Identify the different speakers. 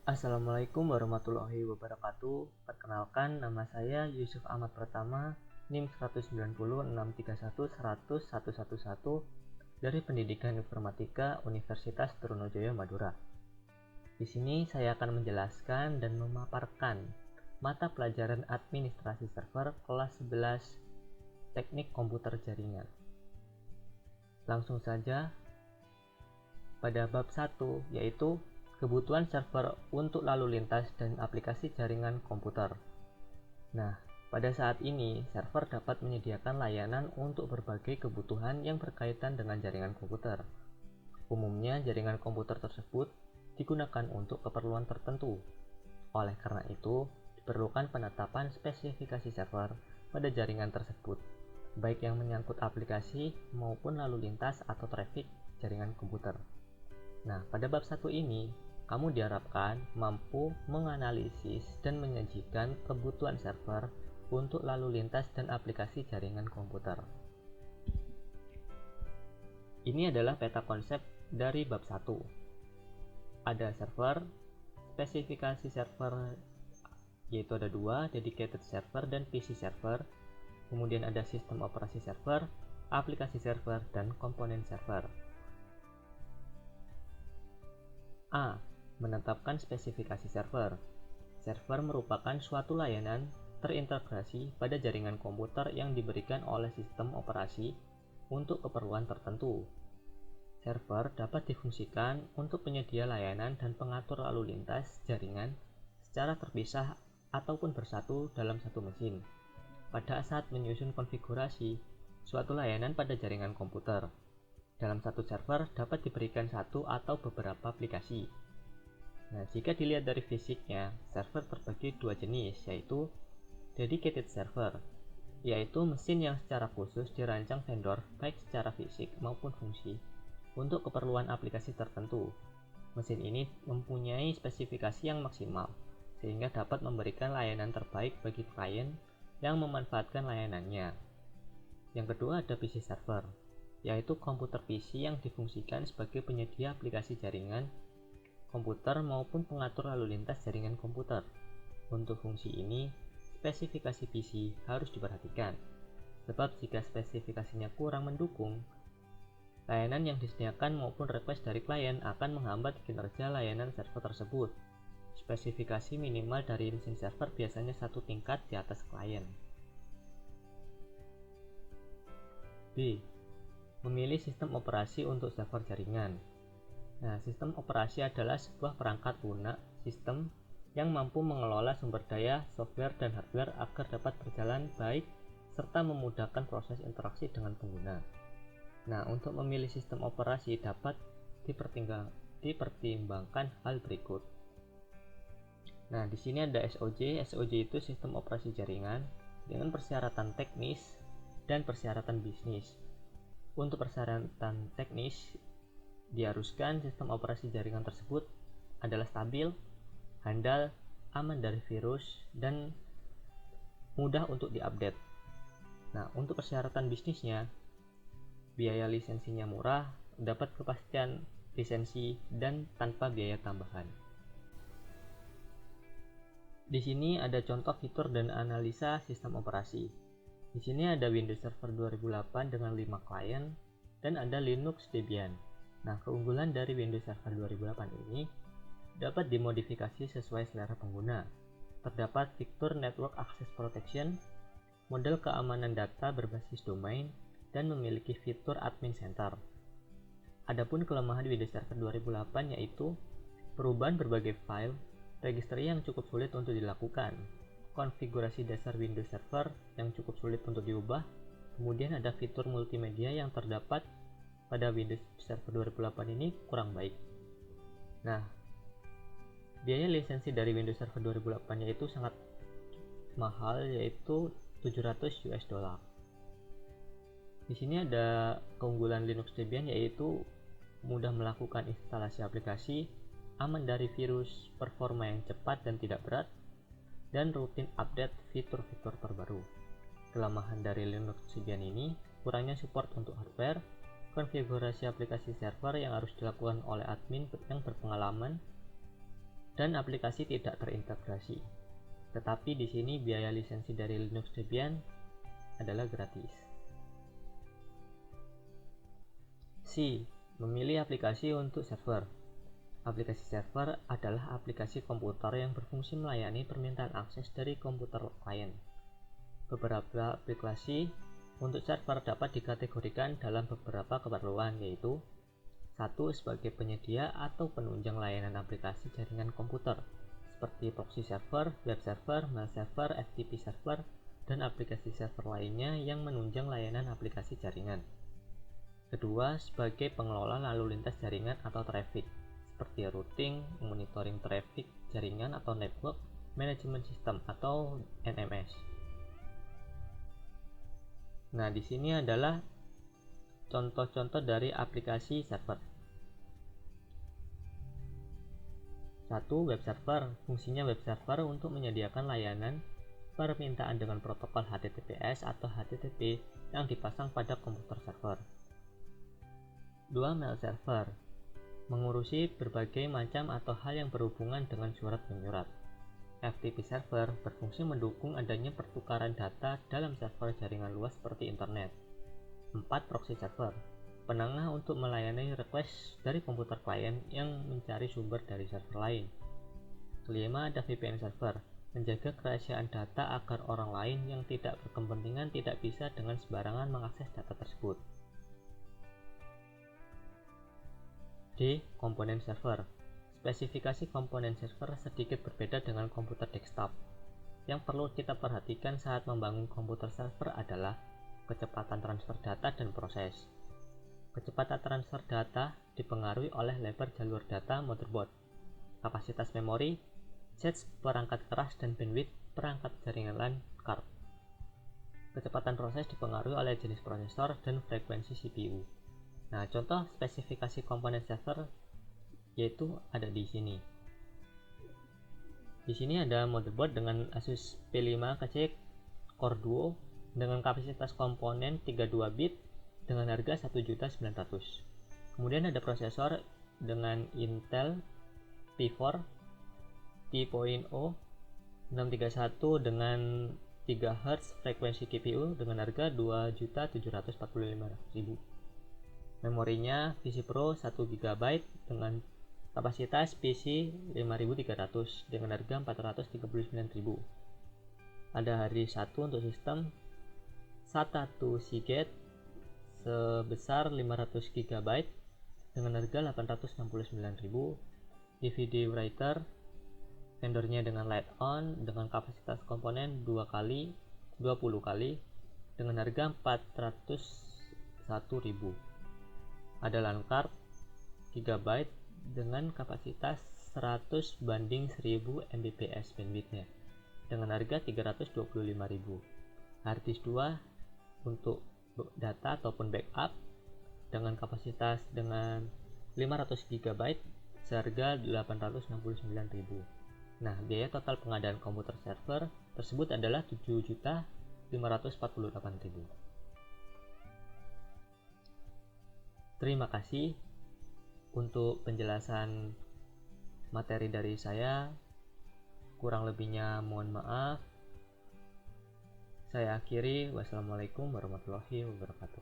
Speaker 1: Assalamualaikum warahmatullahi wabarakatuh. Perkenalkan, nama saya Yusuf Ahmad Pratama, NIM 19063110111 dari Pendidikan Informatika Universitas Trunojoyo Madura. Di sini saya akan menjelaskan dan memaparkan mata pelajaran administrasi server kelas 11 Teknik Komputer Jaringan. Langsung saja pada bab 1, yaitu kebutuhan server untuk lalu lintas dan aplikasi jaringan komputer. Nah, pada saat ini, server dapat menyediakan layanan untuk berbagai kebutuhan yang berkaitan dengan jaringan komputer. Umumnya, jaringan komputer tersebut digunakan untuk keperluan tertentu. Oleh karena itu, diperlukan penetapan spesifikasi server pada jaringan tersebut, baik yang menyangkut aplikasi maupun lalu lintas atau traffic jaringan komputer. Nah, pada bab 1 ini, kamu diharapkan mampu menganalisis dan menyajikan kebutuhan server untuk lalu lintas dan aplikasi jaringan komputer. Ini adalah peta konsep dari bab 1. Ada server, spesifikasi server yaitu ada 2, dedicated server dan PC server. Kemudian ada sistem operasi server, aplikasi server, dan komponen server. A. Menetapkan spesifikasi server. Server merupakan suatu layanan terintegrasi pada jaringan komputer yang diberikan oleh sistem operasi untuk keperluan tertentu. Server dapat difungsikan untuk penyedia layanan dan pengatur lalu lintas jaringan secara terpisah ataupun bersatu dalam satu mesin pada saat menyusun konfigurasi suatu layanan pada jaringan komputer. Dalam satu server dapat diberikan satu atau beberapa aplikasi. Nah, jika dilihat dari fisiknya, server terbagi dua jenis, yaitu dedicated server, yaitu mesin yang secara khusus dirancang vendor baik secara fisik maupun fungsi untuk keperluan aplikasi tertentu. Mesin ini mempunyai spesifikasi yang maksimal, sehingga dapat memberikan layanan terbaik bagi klien yang memanfaatkan layanannya. Yang kedua ada PC server, yaitu komputer PC yang difungsikan sebagai penyedia aplikasi jaringan komputer maupun pengatur lalu lintas jaringan komputer. Untuk fungsi ini, spesifikasi PC harus diperhatikan, sebab jika spesifikasinya kurang mendukung, layanan yang disediakan maupun request dari klien akan menghambat kinerja layanan server tersebut. Spesifikasi minimal dari mesin server biasanya satu tingkat di atas klien. B. Memilih sistem operasi untuk server jaringan. Nah, sistem operasi adalah sebuah perangkat lunak sistem yang mampu mengelola sumber daya, software, dan hardware agar dapat berjalan baik serta memudahkan proses interaksi dengan pengguna. Nah, untuk memilih sistem operasi dapat dipertimbangkan hal berikut. Nah, di sini ada SOJ. SOJ itu sistem operasi jaringan dengan persyaratan teknis dan persyaratan bisnis. Untuk persyaratan teknis, diharuskan sistem operasi jaringan tersebut adalah stabil, handal, aman dari virus, dan mudah untuk diupdate. Nah, untuk persyaratan bisnisnya, biaya lisensinya murah, dapat kepastian lisensi, dan tanpa biaya tambahan. Di sini ada contoh fitur dan analisa sistem operasi. Di sini ada Windows Server 2008 dengan 5 klien, dan ada Linux Debian. Nah, keunggulan dari Windows Server 2008 ini dapat dimodifikasi sesuai selera pengguna. Terdapat fitur Network Access Protection, model keamanan data berbasis domain, dan memiliki fitur Admin Center. Adapun kelemahan Windows Server 2008 yaitu perubahan berbagai file registry yang cukup sulit untuk dilakukan, konfigurasi dasar Windows Server yang cukup sulit untuk diubah, kemudian ada fitur multimedia yang terdapat pada Windows Server 2008 ini kurang baik. Nah, biaya lisensi dari Windows Server 2008 yaitu sangat mahal, yaitu $700. Di sini ada keunggulan Linux Debian yaitu mudah melakukan instalasi aplikasi, aman dari virus, performa yang cepat dan tidak berat, dan rutin update fitur-fitur terbaru. Kelemahan dari Linux Debian ini kurangnya support untuk hardware, konfigurasi aplikasi server yang harus dilakukan oleh admin yang berpengalaman, dan aplikasi tidak terintegrasi. Tetapi di sini biaya lisensi dari Linux Debian adalah gratis. C. Memilih aplikasi untuk server. Aplikasi server adalah aplikasi komputer yang berfungsi melayani permintaan akses dari komputer klien. Beberapa aplikasi untuk server dapat dikategorikan dalam beberapa keperluan, yaitu 1. Sebagai penyedia atau penunjang layanan aplikasi jaringan komputer, seperti proxy server, web server, mail server, FTP server, dan aplikasi server lainnya yang menunjang layanan aplikasi jaringan. Kedua, sebagai pengelola lalu lintas jaringan atau traffic, seperti routing, monitoring traffic jaringan atau network management system atau NMS. Nah, di sini adalah contoh-contoh dari aplikasi server. 1. Web server. Fungsinya web server untuk menyediakan layanan permintaan dengan protokol HTTPS atau HTTP yang dipasang pada komputer server. 2. Mail server. Mengurusi berbagai macam atau hal yang berhubungan dengan surat menyurat. FTP server berfungsi mendukung adanya pertukaran data dalam server jaringan luas seperti internet. 4. Proxy server. Penengah untuk melayani request dari komputer klien yang mencari sumber dari server lain. 5. Ada VPN server, menjaga kerahasiaan data agar orang lain yang tidak berkepentingan tidak bisa dengan sembarangan mengakses data tersebut. D. Komponen server. Spesifikasi komponen server sedikit berbeda dengan komputer desktop. Yang perlu kita perhatikan saat membangun komputer server adalah kecepatan transfer data dan proses. Kecepatan transfer data dipengaruhi oleh lebar jalur data motherboard, kapasitas memori, cache perangkat keras, dan bandwidth perangkat jaringan LAN card. Kecepatan proses dipengaruhi oleh jenis prosesor dan frekuensi CPU. Nah, contoh spesifikasi komponen server yaitu ada di sini. Di sini ada motherboard dengan Asus P5 KC Core Duo dengan kapasitas komponen 32 bit dengan harga 1.900.000. Kemudian ada prosesor dengan Intel P4 T.0 631 dengan 3 Hz frekuensi GPU dengan harga 2.745.000. Memorinya PC Pro 1 GB dengan kapasitas PC 5300 dengan harga 439.000. Ada hard disk 1 untuk sistem SATA 2 Seagate sebesar 500 GB dengan harga 869.000. DVD writer vendornya dengan light on dengan kapasitas komponen 20 kali dengan harga 401.000. Ada LAN card GB dengan kapasitas 100/1000 Mbps bandwidthnya dengan harga 325.000. Hard disk 2 untuk data ataupun backup dengan kapasitas dengan 500 GB seharga 869.000. Nah, biaya total pengadaan komputer server tersebut adalah 7.548.000. Terima kasih untuk penjelasan materi dari saya. Kurang lebihnya mohon maaf. Saya akhiri. Wassalamualaikum warahmatullahi wabarakatuh.